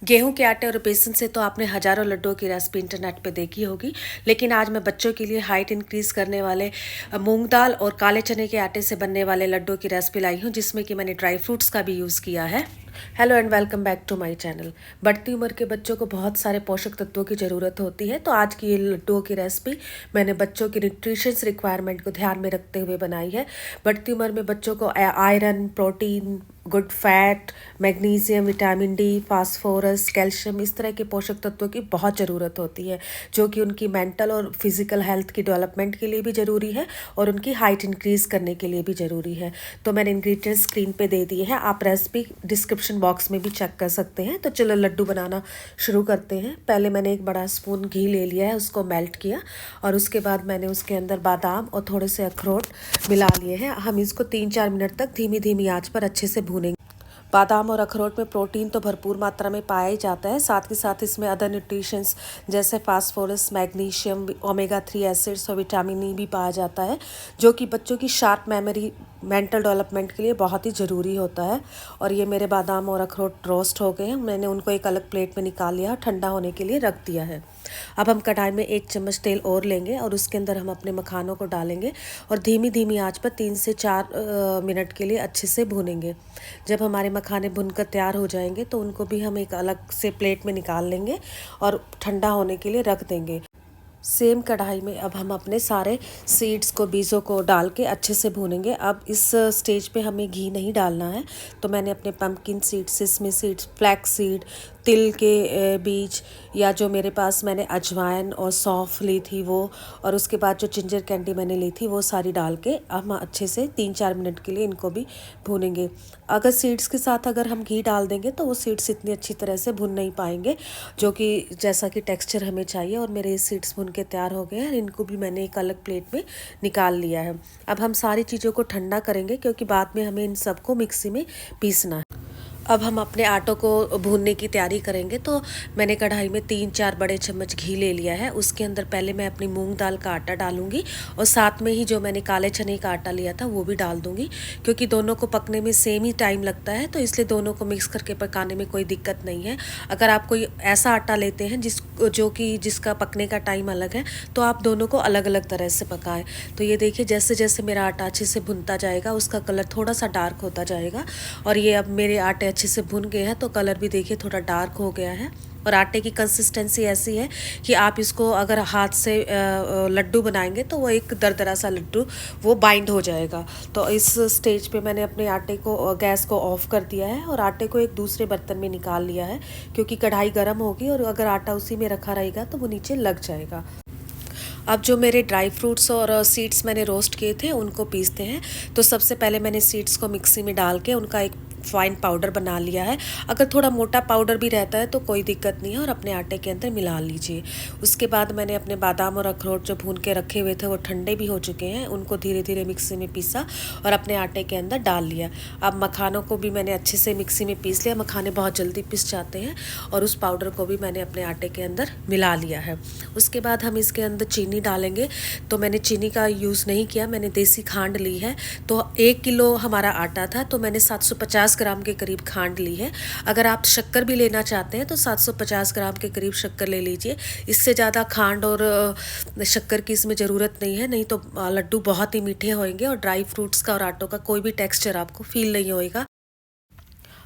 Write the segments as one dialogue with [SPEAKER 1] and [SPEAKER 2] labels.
[SPEAKER 1] गेहूं के आटे और बेसन से तो आपने हजारों लड्डुओं की रेसिपी इंटरनेट पे देखी होगी, लेकिन आज मैं बच्चों के लिए हाइट इंक्रीज करने वाले मूंग दाल और काले चने के आटे से बनने वाले लड्डुओं की रेसिपी लाई हूँ, जिसमें कि मैंने ड्राई फ्रूट्स का भी यूज़ किया है। Hello and welcome back to my channel. बढ़ती उम्र के बच्चों को बहुत सारे पोषक तत्वों की ज़रूरत होती है, तो आज की ये लड्डुओं की रेसिपी मैंने बच्चों की न्यूट्रिशंस रिक्वायरमेंट को ध्यान में रखते हुए बनाई है। बढ़ती उम्र में बच्चों को iron, protein, good fat, magnesium, vitamin D, phosphorus, calcium, इस तरह के पोषक तत्वों की बहुत ज़रूरत होती है, जो कि उनकी मेंटल और फिजिकल हेल्थ की डेवलपमेंट के लिए भी ज़रूरी है और उनकी हाइट इंक्रीज़ करने के लिए भी ज़रूरी है। तो मैंने इंग्रेडिएंट्स स्क्रीन पे दे दिए हैं, आप रेसिपी डिस्क्रिप्शन बॉक्स में भी चेक कर सकते हैं। तो चलो लड्डू बनाना शुरू करते हैं। पहले मैंने एक बड़ा स्पून घी ले लिया है, उसको मेल्ट किया और उसके बाद मैंने उसके अंदर बादाम और थोड़े से अखरोट मिला लिए हैं। हम इसको 3-4 मिनट तक धीमी धीमी आंच पर अच्छे से भूनेंगे। बादाम और अखरोट में प्रोटीन तो भरपूर मात्रा में पाया ही जाता है, साथ ही साथ इसमें अदर न्यूट्रिशंस जैसे फास्फोरस, मैग्नीशियम, ओमेगा 3 एसिड्स और विटामिन ई भी पाया जाता है, जो कि बच्चों की शार्प मेमोरी, मेंटल डेवलपमेंट के लिए बहुत ही ज़रूरी होता है। और ये मेरे बादाम और अखरोट रोस्ट हो गए हैं, मैंने उनको एक अलग प्लेट में निकाल लिया, ठंडा होने के लिए रख दिया है। अब हम कढ़ाई में 1 चम्मच तेल और लेंगे और उसके अंदर हम अपने मखानों को डालेंगे और धीमी धीमी आंच पर 3 से 4 मिनट के लिए अच्छे से भूनेंगे। जब हमारे मखाने भुनकर तैयार हो जाएंगे तो उनको भी हम एक अलग से प्लेट में निकाल लेंगे और ठंडा होने के लिए रख देंगे। सेम कढ़ाई में अब हम अपने सारे सीड्स को, बीजों को डाल के अच्छे से भूनेंगे। अब इस स्टेज पे हमें घी नहीं डालना है, तो मैंने अपने pumpkin seeds, sesame seeds, flax seed, तिल के बीज, या जो मेरे पास मैंने अजवाइन और सौंफ ली थी वो, और उसके बाद जो जिंजर कैंडी मैंने ली थी वो सारी डाल के हम अच्छे से 3-4 मिनट के लिए इनको भी भूनेंगे। अगर सीड्स के साथ अगर हम घी डाल देंगे तो वो सीड्स इतनी अच्छी तरह से भुन नहीं पाएंगे, जो कि जैसा कि टेक्सचर हमें चाहिए। और मेरे सीड्स भुन के तैयार हो गए हैं, इनको भी मैंने एक अलग प्लेट में निकाल लिया है। अब हम सारी चीज़ों को ठंडा करेंगे, क्योंकि बाद में हमें इन सबको मिक्सी में पीसना है। अब हम अपने आटों को भूनने की तैयारी करेंगे। तो मैंने कढ़ाई में 3-4 बड़े चम्मच घी ले लिया है, उसके अंदर पहले मैं अपनी मूंग दाल का आटा डालूंगी और साथ में ही जो मैंने काले चने का आटा लिया था वो भी डाल दूंगी, क्योंकि दोनों को पकने में सेम ही टाइम लगता है, तो इसलिए दोनों को मिक्स करके पकाने में कोई दिक्कत नहीं है। अगर आप कोई ऐसा आटा लेते हैं जिसका पकने का टाइम अलग है, तो आप दोनों को अलग अलग तरह से पकाएं। तो ये देखिए, जैसे जैसे मेरा आटा अच्छे से भुनता जाएगा उसका कलर थोड़ा सा डार्क होता जाएगा, और ये अब मेरे आटे अच्छे से भुन गए हैं, तो कलर भी देखिए थोड़ा डार्क हो गया है। और आटे की कंसिस्टेंसी ऐसी है कि आप इसको अगर हाथ से लड्डू बनाएंगे तो वो एक दरदरा सा लड्डू वो बाइंड हो जाएगा। तो इस स्टेज पे मैंने अपने आटे को, गैस को ऑफ कर दिया है और आटे को एक दूसरे बर्तन में निकाल लिया है, क्योंकि कढ़ाई गर्म होगी और अगर आटा उसी में रखा रहेगा तो वो नीचे लग जाएगा। अब जो मेरे ड्राई फ्रूट्स और सीड्स मैंने रोस्ट किए थे उनको पीसते हैं। तो सबसे पहले मैंने सीड्स को मिक्सी में डाल के उनका एक फाइन पाउडर बना लिया है। अगर थोड़ा मोटा पाउडर भी रहता है तो कोई दिक्कत नहीं है, और अपने आटे के अंदर मिला लीजिए। उसके बाद मैंने अपने बादाम और अखरोट जो भून के रखे हुए थे वो ठंडे भी हो चुके हैं, उनको धीरे धीरे मिक्सी में पीसा और अपने आटे के अंदर डाल लिया। अब मखानों को भी मैंने अच्छे से मिक्सी में पीस लिया, मखाने बहुत जल्दी पिस जाते हैं, और उस पाउडर को भी मैंने अपने आटे के अंदर मिला लिया है। उसके बाद हम इसके अंदर चीनी डालेंगे। तो मैंने चीनी का यूज़ नहीं किया, मैंने देसी खांड ली है। तो 1 किलो हमारा आटा था तो मैंने 750 ग्राम के करीब खांड ली है। अगर आप शक्कर भी लेना चाहते हैं तो 750 ग्राम के करीब शक्कर ले लीजिए। इससे ज़्यादा खांड और शक्कर की इसमें ज़रूरत नहीं है, नहीं तो लड्डू बहुत ही मीठे होंगे और ड्राई फ्रूट्स का और आटों का कोई भी टेक्सचर आपको फील नहीं होएगा।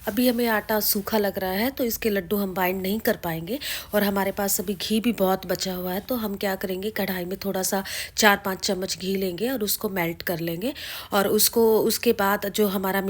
[SPEAKER 1] अभी हमें आटा सूखा लग रहा है तो इसके लड्डू हम बाइंड नहीं कर पाएंगे, और हमारे पास अभी घी भी बहुत बचा हुआ है। तो हम क्या करेंगे, कढ़ाई में थोड़ा सा 4-5 चम्मच घी लेंगे और उसको मेल्ट कर लेंगे, और उसके बाद जो हमारा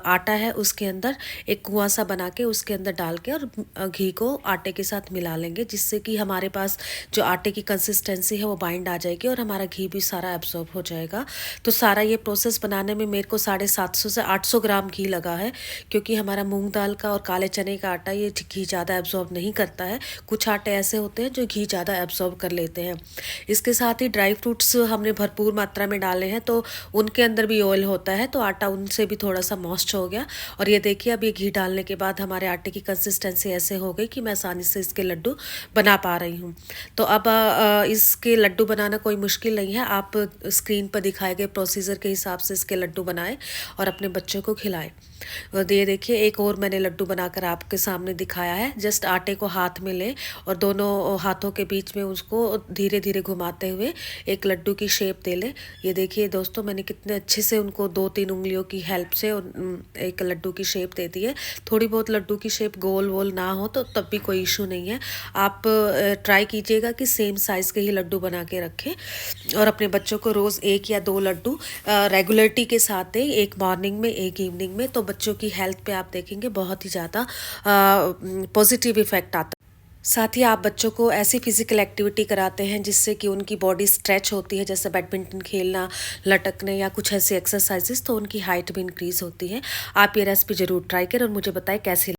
[SPEAKER 1] आटा है उसके अंदर एक कुआं सा बना के उसके अंदर डाल के और घी को आटे के साथ मिला लेंगे, जिससे कि हमारे पास जो आटे की कंसिस्टेंसी है वो बाइंड आ जाएगी और हमारा घी भी सारा एब्जॉर्ब हो जाएगा। तो सारा ये प्रोसेस बनाने में मेरे को 750 से 800 ग्राम घी लगा है, क्योंकि हमारा मूंग दाल का और काले चने का आटा ये घी ज़्यादा एब्जॉर्ब नहीं करता है। कुछ आटे ऐसे होते हैं जो घी ज़्यादा एब्जॉर्ब कर लेते हैं। इसके साथ ही ड्राई फ्रूट्स हमने भरपूर मात्रा में डाले हैं, तो उनके अंदर भी ऑयल होता है, तो आटा उनसे भी थोड़ा सा मॉइस्ट हो गया। और ये देखिए, अब ये घी डालने के बाद हमारे आटे की कंसिस्टेंसी ऐसे हो गई कि मैं आसानी से इसके लड्डू बना पा रही हूँ। तो अब इसके लड्डू बनाना कोई मुश्किल नहीं है, आप स्क्रीन पर दिखाए गए प्रोसीजर के हिसाब से इसके लड्डू बनाएं और अपने बच्चों को खिलाएं। और ये देखिए एक और मैंने लड्डू बनाकर आपके सामने दिखाया है। जस्ट आटे को हाथ में लें और दोनों हाथों के बीच में उसको धीरे धीरे घुमाते हुए एक लड्डू की शेप दे लें। ये देखिए दोस्तों, मैंने कितने अच्छे से उनको 2-3 उंगलियों की हेल्प से एक लड्डू की शेप दे दी है। थोड़ी बहुत लड्डू की शेप गोल वोल ना हो तो तब भी कोई इशू नहीं है। आप ट्राई कीजिएगा कि सेम साइज़ के ही लड्डू बना के रखें और अपने बच्चों को रोज़ 1 या 2 लड्डू रेगुलरिटी के साथ दें, एक मॉर्निंग में, एक इवनिंग में। तो बच्चों की हेल्थ पे आप देखेंगे बहुत ही ज़्यादा पॉजिटिव इफ़ेक्ट आता है। साथ ही आप बच्चों को ऐसी फिजिकल एक्टिविटी कराते हैं जिससे कि उनकी बॉडी स्ट्रेच होती है, जैसे बैडमिंटन खेलना, लटकने या कुछ ऐसी एक्सरसाइजेस, तो उनकी हाइट भी इंक्रीज़ होती है। आप ये रेसिपी ज़रूर ट्राई करें और मुझे बताएं कैसी